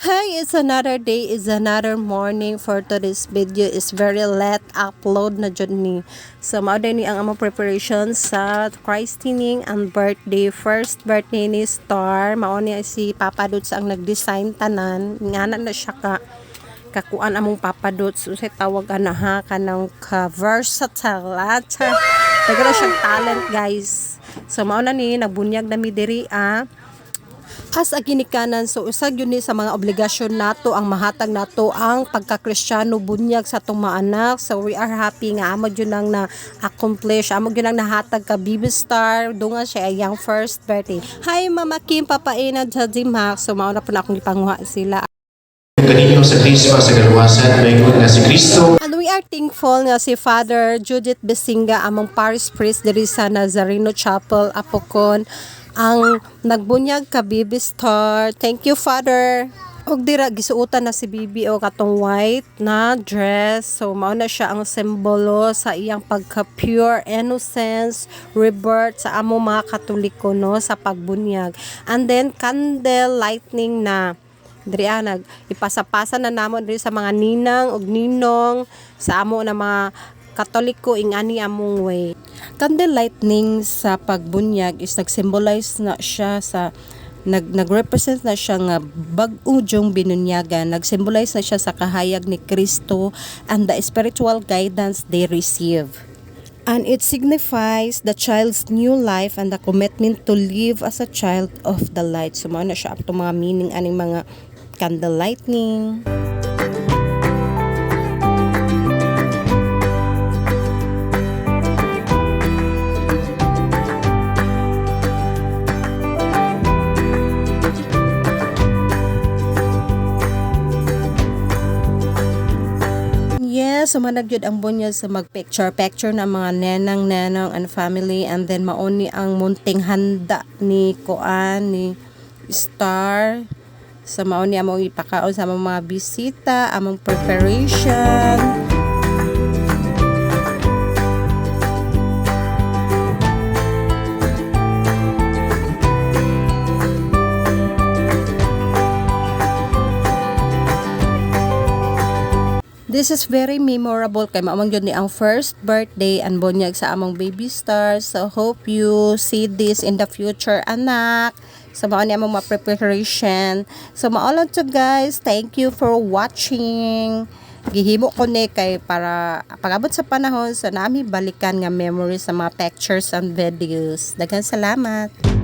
Hi, it's another day, it's another morning for today's video is very late upload na dyan ni. So, mao din ni ang among preparation sa christening and birthday. First birthday ni Star. Mao niya si Papa Dots ang nag-design tanan. Ngana na siya kakuan among Papa Dots. So, tawag na ha, kanang versatile. Nagano siyang talent, guys. So, mao na ni, nagbunyag na mi diri as a ginikanan. So usag yun ni sa mga obligasyon nato ang mahatag nato ang pagka-Kristiyano bunyag sa atong mga anak. So we are happy nga amo yun ang na-accomplish, amo yun ang nahatag ka Baby Star dungan siya iyang first birthday. Hi Mama Kim, Papa Ina, Daddy Max. So mauna po na akong ipanguha sila. Kaninyo sa Krispas sa galuwasan, mayon nga si Kristo. And we are thankful nga si Father Judith Besinga among parish priest diri sa Nazareno Chapel, Apocon, ang nagbunyag ka Baby Star. Thank you, Father. Og dira gisuotan na si Bibi o katong white na dress. So mao na siya ang simbolo sa iyang pagka-pure innocence, rebirth sa amo mga Katoliko no sa pagbunyag. And then candle lightning na diri nag ipasapasa na namon diri sa mga ninang ug ninong sa amo na mga Katoliko ingani among way. Candle lightning sa pagbunyag is nag-symbolize na siya sa nag-represent na siya nga bag-o jong binunyagan, nag-symbolize na siya sa kahayag ni Kristo and the spiritual guidance they receive. And it signifies the child's new life and the commitment to live as a child of the light. So mao na siya ato mga meaning aning mga candle lightning. Yes, sumanag yun ang bunyag sa mag-picture na mga nenang and family, and then mauni ang munting handa ni Koan, ni Star. So mauni among ipakaon sa mga bisita, among preparation. This is very memorable kay maamang yun ni ang first birthday and bunyag sa among Baby Star. So hope you see this in the future, anak. So mao ni among preparation. So maolon to guys. Thank you for watching. Gihimo ko ni kay para pag-abot sa panahon sa nami balikan nga memories sa mga pictures and videos. Daghang salamat.